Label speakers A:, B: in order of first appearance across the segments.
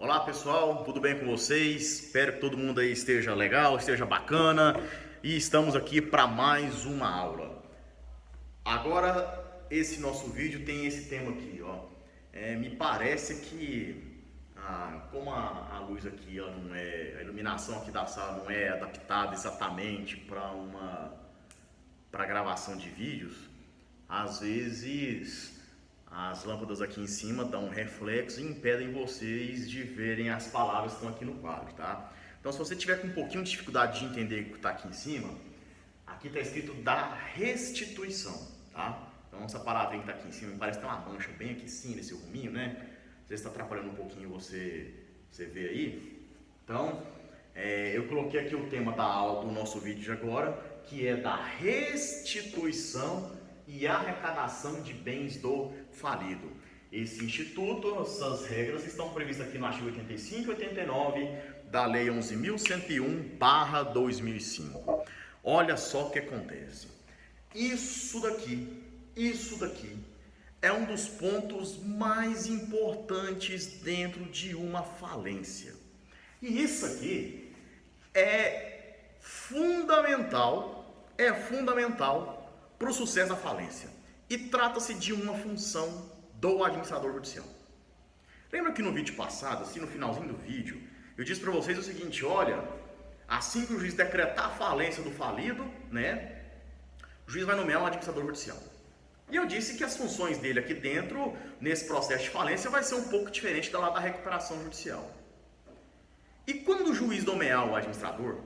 A: Olá pessoal, tudo bem com vocês? Espero que todo mundo aí esteja legal, esteja bacana e estamos aqui para mais uma aula. Agora esse nosso vídeo tem esse tema aqui, ó. Me parece que como a luz aqui, ó, não é, a iluminação aqui da sala não é adaptada exatamente para gravação de vídeos, às vezes as lâmpadas aqui em cima dão um reflexo e impedem vocês de verem as palavras que estão aqui no quadro, tá? Então, se você tiver com um pouquinho de dificuldade de entender o que está aqui em cima, aqui está escrito da restituição, tá? Então, essa palavrinha que está aqui em cima, parece que tem uma mancha bem aqui sim, nesse ruminho, né? Às vezes está atrapalhando um pouquinho você ver aí. Então, eu coloquei aqui o tema da aula do nosso vídeo de agora, que é da restituição e arrecadação de bens do falido. Esse instituto, essas regras estão previstas aqui no artigo 85 e 89 da Lei 11.101/2005. Olha só o que acontece. Isso daqui é um dos pontos mais importantes dentro de uma falência. E isso aqui é fundamental para o sucesso da falência. E trata-se de uma função do administrador judicial. Lembra que no vídeo passado, assim no finalzinho do vídeo, eu disse para vocês o seguinte: olha, assim que o juiz decretar a falência do falido, né, o juiz vai nomear um administrador judicial. E eu disse que as funções dele aqui dentro, nesse processo de falência, vai ser um pouco diferente da lá da recuperação judicial. E quando o juiz nomear o administrador,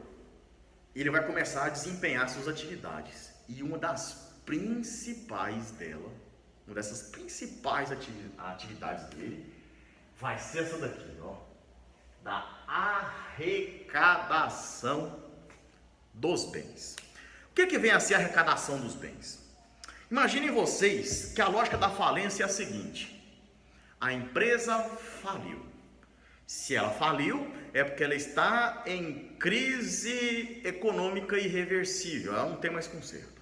A: ele vai começar a desempenhar suas atividades. E uma dessas principais atividades dele, vai ser essa daqui, ó, da arrecadação dos bens. O que vem a ser a arrecadação dos bens? Imaginem vocês que a lógica da falência é a seguinte: a empresa faliu. Se ela faliu, é porque ela está em crise econômica irreversível, ela não tem mais conserto.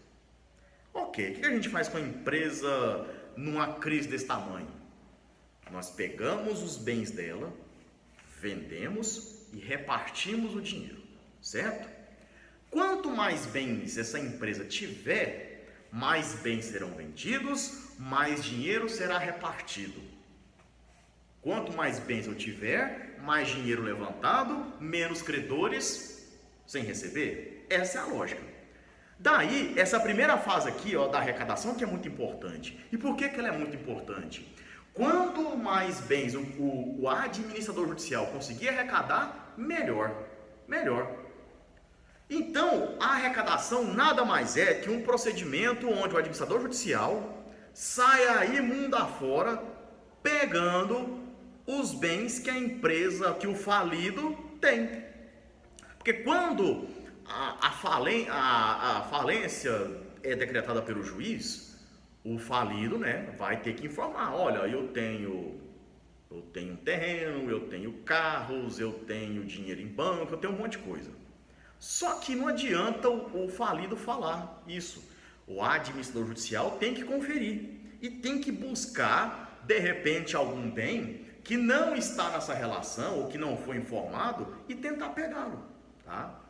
A: Ok, o que a gente faz com a empresa numa crise desse tamanho? Nós pegamos os bens dela, vendemos e repartimos o dinheiro, certo? Quanto mais bens essa empresa tiver, mais bens serão vendidos, mais dinheiro será repartido. Quanto mais bens eu tiver, mais dinheiro levantado, menos credores sem receber. Essa é a lógica. Daí, essa primeira fase aqui, ó, da arrecadação, que é muito importante. E por que ela é muito importante? Quanto mais bens o administrador judicial conseguir arrecadar, melhor. Então, a arrecadação nada mais é que um procedimento onde o administrador judicial sai aí mundo afora pegando os bens que a empresa, que o falido tem. Porque quando a falência é decretada pelo juiz, o falido, né, vai ter que informar: olha, eu tenho um terreno, eu tenho carros, eu tenho dinheiro em banco, eu tenho um monte de coisa. Só que não adianta o falido falar isso. O administrador judicial tem que conferir e tem que buscar, de repente, algum bem que não está nessa relação ou que não foi informado e tentar pegá-lo, tá?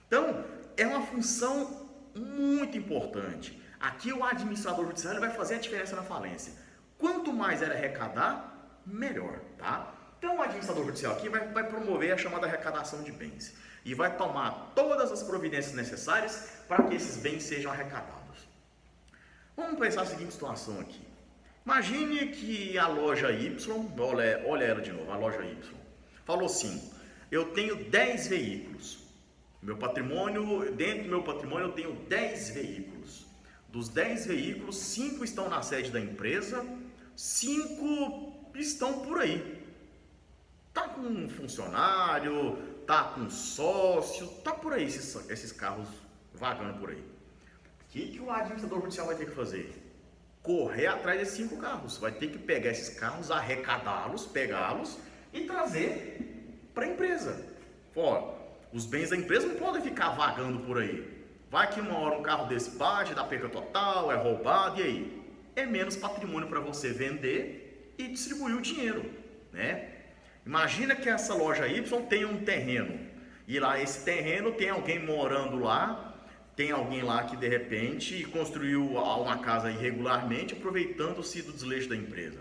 A: Então, é uma função muito importante. Aqui o administrador judicial vai fazer a diferença na falência. Quanto mais ele arrecadar, melhor, tá? Então, o administrador judicial aqui vai promover a chamada arrecadação de bens e vai tomar todas as providências necessárias para que esses bens sejam arrecadados. Vamos pensar a seguinte situação aqui. Imagine que a loja Y, olha ela de novo, a loja Y, falou assim: eu tenho 10 veículos. Dentro do meu patrimônio eu tenho 10 veículos. Dos 10 veículos, 5 estão na sede da empresa, 5 estão por aí. Tá com um funcionário, tá com sócio, tá por aí esses carros vagando por aí. O que o administrador judicial vai ter que fazer? Correr atrás desses 5 carros. Vai ter que pegar esses carros, arrecadá-los, pegá-los e trazer para a empresa. Ó, os bens da empresa não podem ficar vagando por aí. Vai que uma hora um carro desse bate, dá perca total, é roubado, e aí? É menos patrimônio para você vender e distribuir o dinheiro, né? Imagina que essa loja Y tem um terreno e lá esse terreno tem alguém morando lá, tem alguém lá que de repente construiu uma casa irregularmente, aproveitando-se do desleixo da empresa.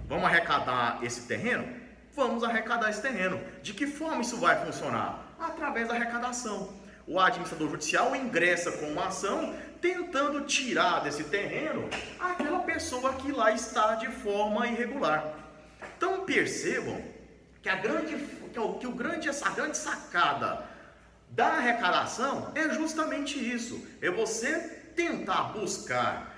A: Vamos arrecadar esse terreno? Vamos arrecadar esse terreno. De que forma isso vai funcionar? Através da arrecadação. O administrador judicial ingressa com uma ação tentando tirar desse terreno aquela pessoa que lá está de forma irregular. Então percebam que a grande sacada da arrecadação é justamente isso. É você tentar buscar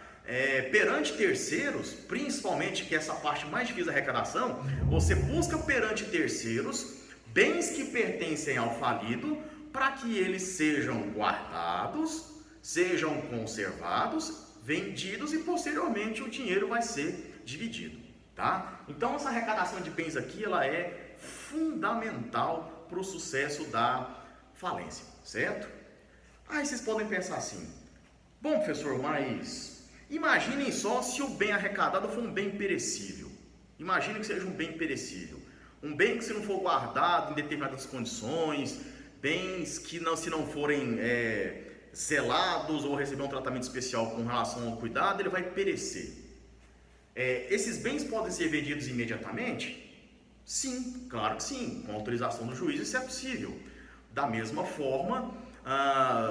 A: perante terceiros, principalmente que é essa parte mais difícil da arrecadação, você busca perante terceiros bens que pertencem ao falido para que eles sejam guardados, sejam conservados, vendidos e posteriormente o dinheiro vai ser dividido, tá? Então essa arrecadação de bens aqui ela é fundamental para o sucesso da falência, certo? Aí vocês podem pensar assim: bom, professor, mas imaginem só se o bem arrecadado for um bem perecível. Imagine que seja um bem perecível, um bem que se não for guardado em determinadas condições, bens que se não forem selados ou receber um tratamento especial com relação ao cuidado, ele vai perecer. Esses bens podem ser vendidos imediatamente? Sim, claro que sim, com autorização do juiz isso é possível. Da mesma forma,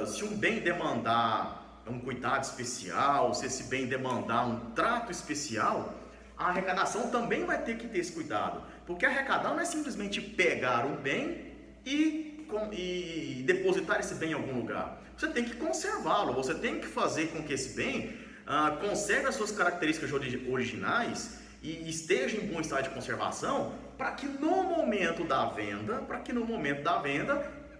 A: se um bem demandar um cuidado especial, se esse bem demandar um trato especial, a arrecadação também vai ter que ter esse cuidado. Porque arrecadar não é simplesmente pegar um bem e depositar esse bem em algum lugar. Você tem que conservá-lo, você tem que fazer com que esse bem conserve as suas características originais e esteja em bom estado de conservação, para que no momento da venda,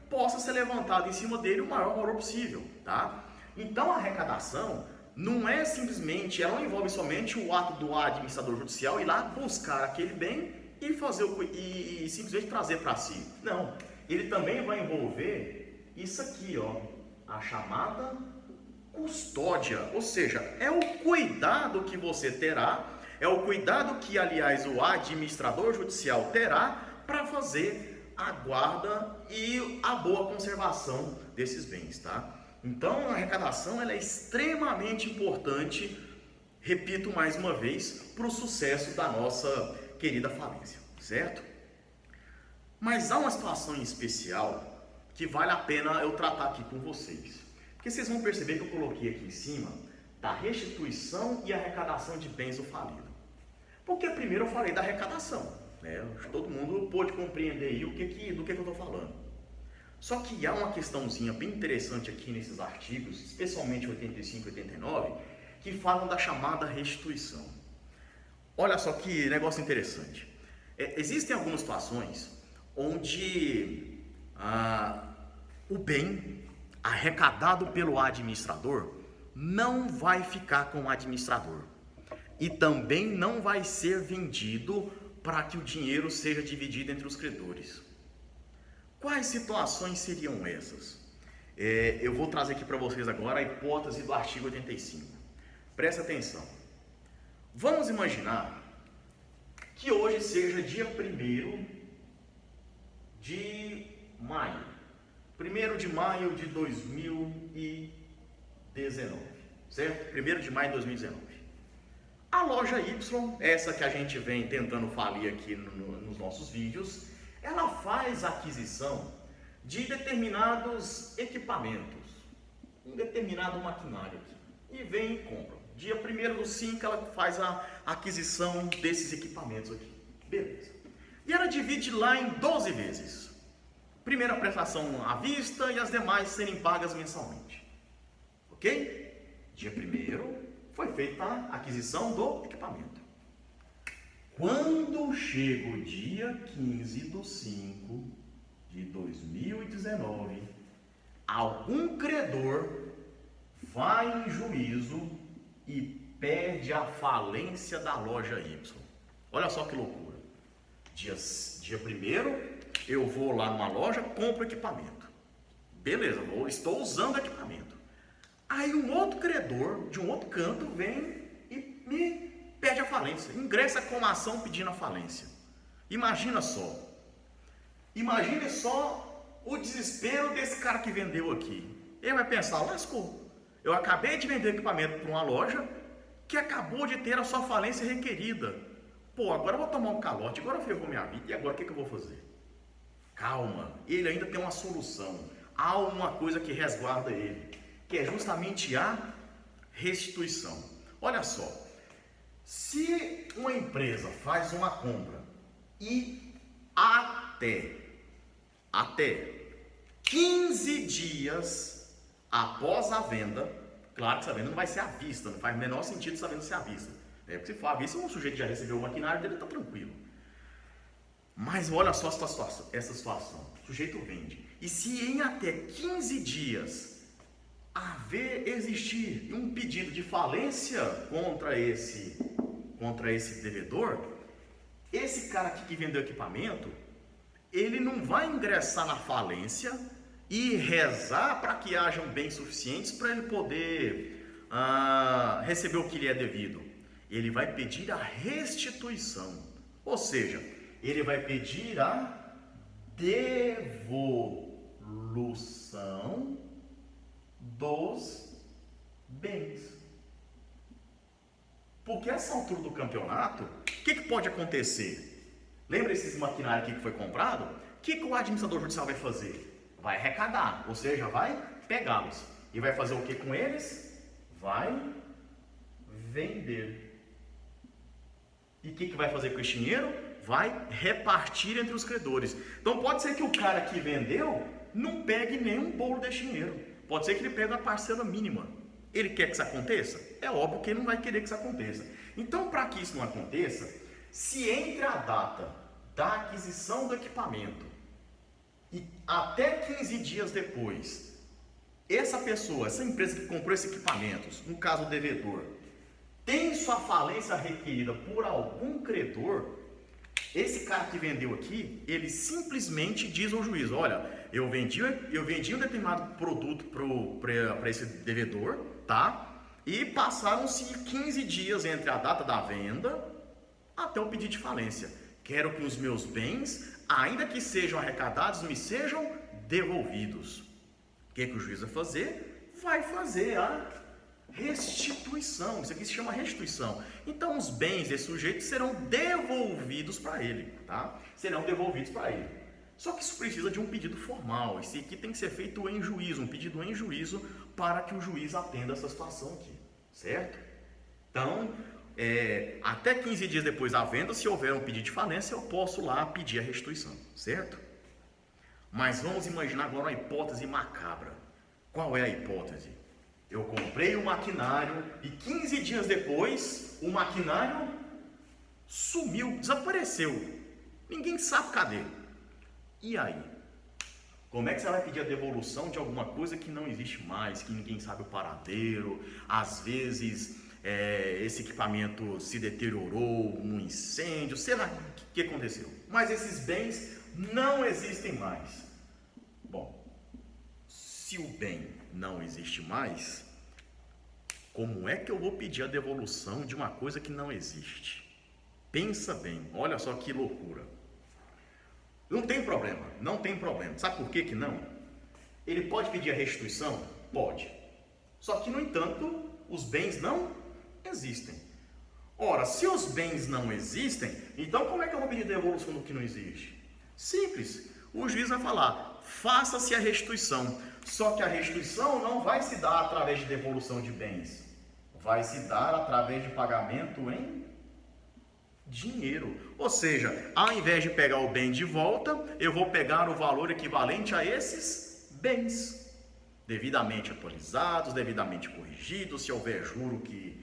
A: possa ser levantado em cima dele o maior valor possível, tá? Então a arrecadação não é simplesmente, ela não envolve somente o ato do administrador judicial ir lá buscar aquele bem e simplesmente trazer para si. Não, ele também vai envolver isso aqui, ó, a chamada custódia, ou seja, é o cuidado que você terá, é o cuidado que, aliás, o administrador judicial terá para fazer a guarda e a boa conservação desses bens, tá? Então, a arrecadação ela é extremamente importante, repito mais uma vez, para o sucesso da nossa querida falência, certo? Mas há uma situação em especial que vale a pena eu tratar aqui com vocês. Porque vocês vão perceber que eu coloquei aqui em cima da restituição e arrecadação de bens do falido. Porque primeiro eu falei da arrecadação, né? Todo mundo pôde compreender aí do que eu estou falando. Só que há uma questãozinha bem interessante aqui nesses artigos, especialmente 85 e 89, que falam da chamada restituição. Olha só que negócio interessante. Existem algumas situações onde o bem arrecadado pelo administrador não vai ficar com o administrador e também não vai ser vendido para que o dinheiro seja dividido entre os credores. Quais situações seriam essas? Eu vou trazer aqui para vocês agora a hipótese do artigo 85. Presta atenção. Vamos imaginar que hoje seja dia 1º de maio. 1º de maio de 2019, certo? 1º de maio de 2019. A loja Y, essa que a gente vem tentando falir aqui nos nossos vídeos, ela faz a aquisição de determinados equipamentos, um determinado maquinário aqui, e vem e compra. Dia 1º/5 ela faz a aquisição desses equipamentos aqui, beleza. E ela divide lá em 12 vezes. Primeira prestação à vista e as demais serem pagas mensalmente. Ok? Dia 1º foi feita a aquisição do equipamento. Quando chega o dia 15/5 de 2019, algum credor vai em juízo e pede a falência da loja Y. Olha só que loucura. Dia 1º, eu vou lá numa loja, compro equipamento. Beleza, estou usando equipamento. Aí um outro credor, de um outro canto, vem e me pede a falência. Ingressa com uma ação pedindo a falência. Imagina só. Imagine só o desespero desse cara que vendeu aqui. Ele vai pensar, lascou. Eu acabei de vender equipamento para uma loja que acabou de ter a sua falência requerida. Pô, agora eu vou tomar um calote, agora ferrou minha vida, e agora o que eu vou fazer? Calma, ele ainda tem uma solução. Há uma coisa que resguarda ele, que é justamente a restituição. Olha só, se uma empresa faz uma compra e até 15 dias após a venda, claro que essa venda não vai ser à vista, não faz o menor sentido essa venda ser à vista. Porque se for à vista, um sujeito já recebeu o maquinário dele, está tranquilo. Mas olha só essa situação. O sujeito vende. E se em até 15 dias existir um pedido de falência contra esse devedor, esse cara aqui que vendeu equipamento, ele não vai ingressar na falência e rezar para que hajam bens suficientes para ele poder receber o que lhe é devido. Ele vai pedir a restituição, ou seja, ele vai pedir a devolução dos bens. Porque essa altura do campeonato, o que pode acontecer? Lembra esses maquinários aqui que foi comprado? O que o administrador judicial vai fazer? Vai arrecadar, ou seja, vai pegá-los. E vai fazer o que com eles? Vai vender. E o que vai fazer com esse dinheiro? Vai repartir entre os credores. Então pode ser que o cara que vendeu não pegue nenhum bolo desse dinheiro. Pode ser que ele pegue uma parcela mínima. Ele quer que isso aconteça? É óbvio que ele não vai querer que isso aconteça. Então, para que isso não aconteça, se entre a data da aquisição do equipamento e até 15 dias depois, essa empresa que comprou esses equipamentos, no caso o devedor, tem sua falência requerida por algum credor, esse cara que vendeu aqui, ele simplesmente diz ao juiz, olha, eu vendi um determinado produto para esse devedor, tá? E passaram-se 15 dias entre a data da venda até o pedido de falência. Quero que os meus bens, ainda que sejam arrecadados, me sejam devolvidos. O que o juiz vai fazer? Vai fazer a restituição. Isso aqui se chama restituição. Então os bens desse sujeito serão devolvidos para ele, tá? Serão devolvidos para ele. Só que isso precisa de um pedido formal. Esse aqui tem que ser feito em juízo, um pedido em juízo para que o juiz atenda essa situação aqui, certo? Então, até 15 dias depois da venda, se houver um pedido de falência, eu posso lá pedir a restituição, certo? Mas vamos imaginar agora uma hipótese macabra. Qual é a hipótese? Eu comprei o maquinário e 15 dias depois o maquinário sumiu, desapareceu. Ninguém sabe cadê. E aí? Como é que você vai pedir a devolução de alguma coisa que não existe mais, que ninguém sabe o paradeiro? Às vezes esse equipamento se deteriorou num incêndio, sei lá o que aconteceu. Mas esses bens não existem mais. Bom, se o bem não existe mais, como é que eu vou pedir a devolução de uma coisa que não existe? Pensa bem, olha só que loucura. Não tem problema, não tem problema. Sabe por que não? Ele pode pedir a restituição? Pode. Só que, no entanto, os bens não existem. Ora, se os bens não existem, então como é que eu vou pedir devolução do que não existe? Simples. O juiz vai falar, faça-se a restituição. Só que a restituição não vai se dar através de devolução de bens. Vai se dar através de pagamento em dinheiro. Ou seja, ao invés de pegar o bem de volta, eu vou pegar o valor equivalente a esses bens. Devidamente atualizados, devidamente corrigidos, se houver juro que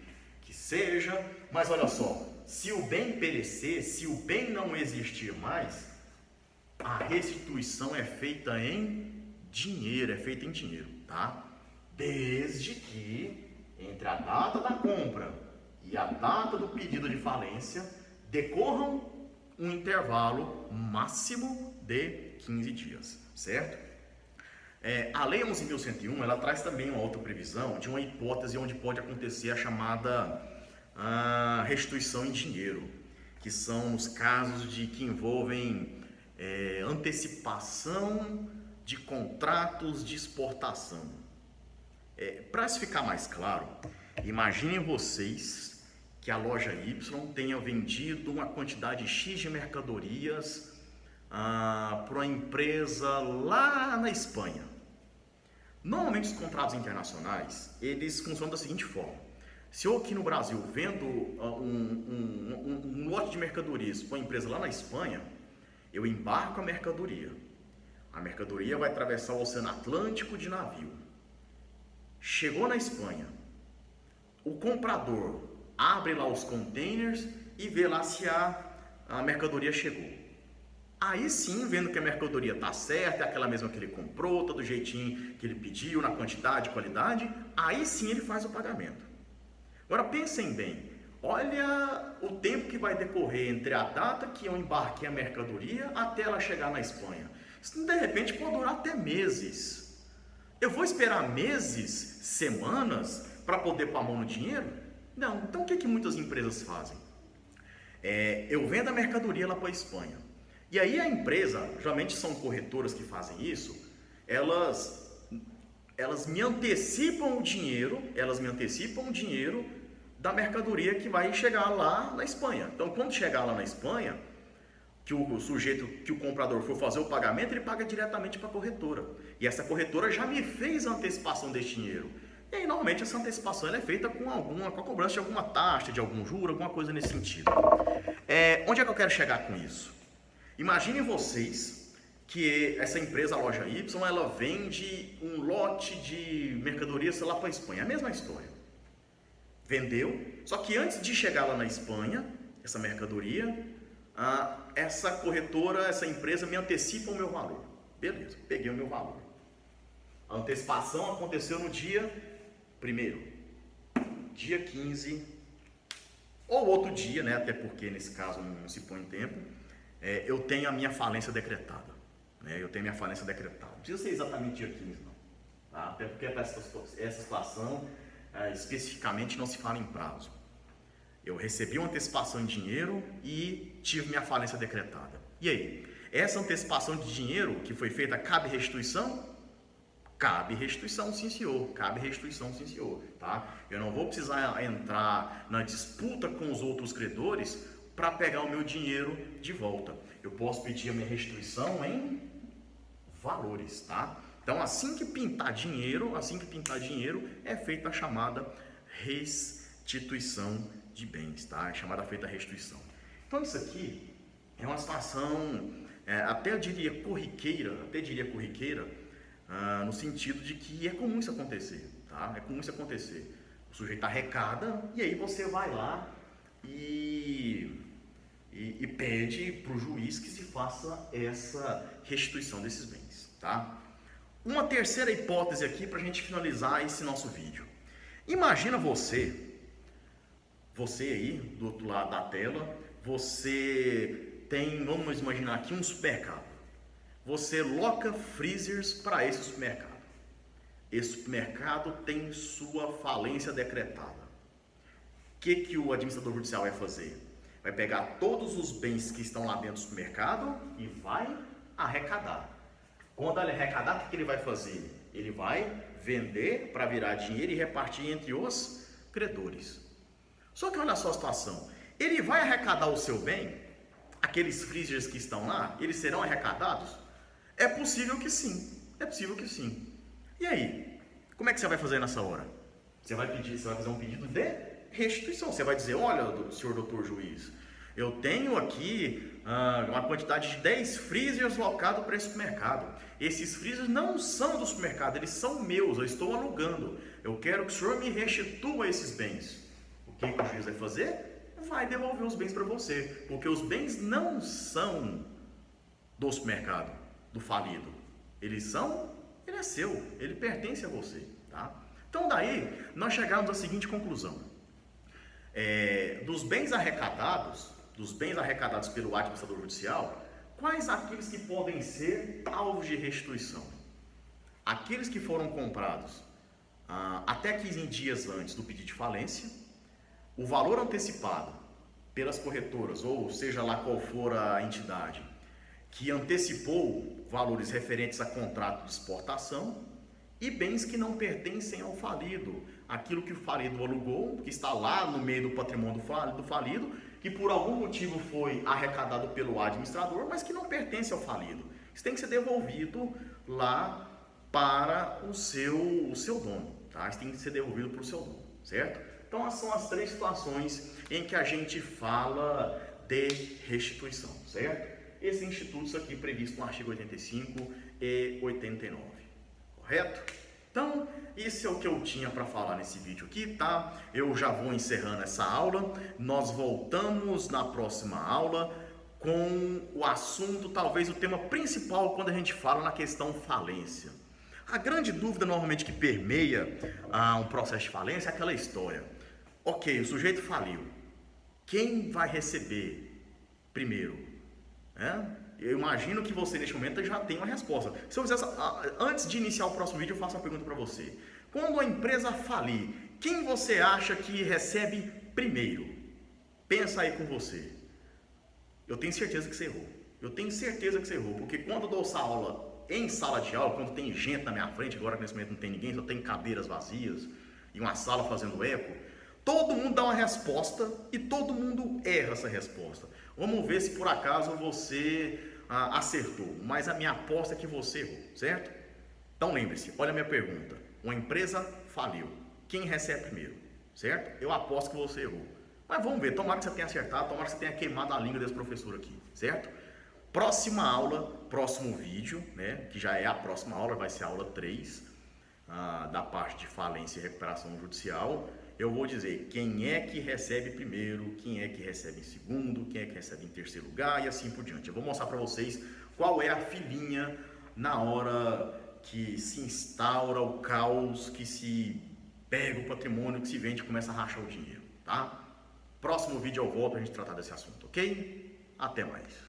A: seja. Mas olha só, se o bem perecer, se o bem não existir mais, a restituição é feita em dinheiro, tá? Desde que entre a data da compra e a data do pedido de falência decorram um intervalo máximo de 15 dias, certo? A Lei 11.101, ela traz também uma outra previsão de uma hipótese onde pode acontecer a chamada restituição em dinheiro. que são os casos que envolvem antecipação de contratos de exportação. Para se ficar mais claro, imaginem vocês que a loja Y tenha vendido uma quantidade X de mercadorias para uma empresa lá na Espanha. Normalmente os contratos internacionais, eles funcionam da seguinte forma: se eu aqui no Brasil vendo um lote de mercadorias para uma empresa lá na Espanha, eu embarco a mercadoria vai atravessar o Oceano Atlântico de navio, chegou na Espanha, o comprador abre lá os containers e vê lá se a mercadoria chegou. Aí sim, vendo que a mercadoria está certa, é aquela mesma que ele comprou, todo jeitinho que ele pediu, na quantidade, qualidade, aí sim ele faz o pagamento. Agora pensem bem, olha o tempo que vai decorrer entre a data que eu embarquei a mercadoria até ela chegar na Espanha. Isso de repente pode durar até meses. Eu vou esperar meses, semanas, para poder pôr a mão no dinheiro? Não. Então o que muitas empresas fazem? Eu vendo a mercadoria lá para a Espanha. E aí a empresa, geralmente são corretoras que fazem isso, elas me antecipam o dinheiro, da mercadoria que vai chegar lá na Espanha. Então quando chegar lá na Espanha, que o comprador for fazer o pagamento, ele paga diretamente para a corretora. E essa corretora já me fez a antecipação desse dinheiro. E aí normalmente essa antecipação ela é feita com a cobrança de alguma taxa, de algum juro, alguma coisa nesse sentido. Onde é que eu quero chegar com isso? Imaginem vocês que essa empresa, a loja Y, ela vende um lote de mercadorias lá para a Espanha. É a mesma história. Vendeu, só que antes de chegar lá na Espanha, essa mercadoria, essa corretora, essa empresa me antecipa o meu valor. Beleza, peguei o meu valor. A antecipação aconteceu no dia 1º, dia 15, ou outro dia, né? Até porque nesse caso não se põe em tempo. Eu tenho a minha falência decretada. Né? Eu tenho minha falência decretada. Não precisa ser exatamente dia 15, não. Tá? Até porque para essa situação, especificamente, não se fala em prazo. Eu recebi uma antecipação de dinheiro e tive minha falência decretada. E aí? Essa antecipação de dinheiro que foi feita, cabe restituição? Cabe restituição, sim senhor. Cabe restituição, sim senhor. Tá? Eu não vou precisar entrar na disputa com os outros credores para pegar o meu dinheiro de volta. Eu posso pedir a minha restituição em valores, tá? Então, assim que pintar dinheiro, é feita a chamada restituição de bens, tá? É chamada feita a restituição. Então, isso aqui é uma situação, até diria corriqueira, no sentido de que é comum isso acontecer, tá? É comum isso acontecer. O sujeito arrecada e aí você vai lá e pede para o juiz que se faça essa restituição desses bens, tá? Uma terceira hipótese aqui para a gente finalizar esse nosso vídeo. Imagina você aí do outro lado da tela, você tem, vamos imaginar aqui, um supermercado. Você loca freezers para esse supermercado. Esse supermercado tem sua falência decretada. O que o administrador judicial vai fazer? Vai pegar todos os bens que estão lá dentro do supermercado e vai arrecadar. Quando ele arrecadar, o que ele vai fazer? Ele vai vender para virar dinheiro e repartir entre os credores. Só que olha só a situação. Ele vai arrecadar o seu bem? Aqueles freezers que estão lá, eles serão arrecadados? É possível que sim. E aí? Como é que você vai fazer nessa hora? Você vai fazer um pedido de restituição. Você vai dizer, olha, senhor doutor juiz, eu tenho aqui uma quantidade de 10 freezers locados para esse supermercado. Esses freezers não são do supermercado, eles são meus, eu estou alugando. Eu quero que o senhor me restitua esses bens. O que o juiz vai fazer? Vai devolver os bens para você, porque os bens não são do supermercado, do falido. Ele é seu, ele pertence a você, tá? Então daí, nós chegamos à seguinte conclusão. Dos bens arrecadados pelo administrador judicial, quais aqueles que podem ser alvos de restituição? Aqueles que foram comprados até 15 dias antes do pedido de falência, o valor antecipado pelas corretoras, ou seja lá qual for a entidade, que antecipou valores referentes a contrato de exportação, e bens que não pertencem ao falido, aquilo que o falido alugou, que está lá no meio do patrimônio do falido, que por algum motivo foi arrecadado pelo administrador, mas que não pertence ao falido. Isso tem que ser devolvido lá para o seu dono, tá? Isso tem que ser devolvido para o seu dono, certo? Então, essas são as 3 situações em que a gente fala de restituição, certo? Esses institutos aqui previstos no artigo 85 e 89, correto? Então, isso é o que eu tinha para falar nesse vídeo aqui, tá? Eu já vou encerrando essa aula. Nós voltamos na próxima aula com o assunto, talvez o tema principal quando a gente fala na questão falência. A grande dúvida normalmente que permeia um processo de falência é aquela história. Ok, o sujeito faliu. Quem vai receber primeiro? Eu imagino que você neste momento já tem uma resposta. Se eu fizesse, antes de iniciar o próximo vídeo, eu faço uma pergunta para você. Quando a empresa falir, quem você acha que recebe primeiro? Pensa aí com você. Eu tenho certeza que você errou. Eu tenho certeza que você errou, porque quando eu dou essa aula em sala de aula, quando tem gente na minha frente, agora que nesse momento não tem ninguém, só tem cadeiras vazias e uma sala fazendo eco, todo mundo dá uma resposta e todo mundo erra essa resposta. Vamos ver se por acaso você acertou, mas a minha aposta é que você errou, certo? Então lembre-se, olha a minha pergunta. Uma empresa faliu, quem recebe primeiro, certo? Eu aposto que você errou. Mas vamos ver, tomara que você tenha acertado, tomara que você tenha queimado a língua desse professor aqui, certo? Próxima aula, próximo vídeo, né, que já é a próxima aula, vai ser a aula 3, da parte de falência e recuperação judicial. Eu vou dizer quem é que recebe primeiro, quem é que recebe em segundo, quem é que recebe em terceiro lugar e assim por diante. Eu vou mostrar para vocês qual é a filinha na hora que se instaura o caos, que se pega o patrimônio, que se vende e começa a rachar o dinheiro, tá? Próximo vídeo eu volto a gente tratar desse assunto, ok? Até mais.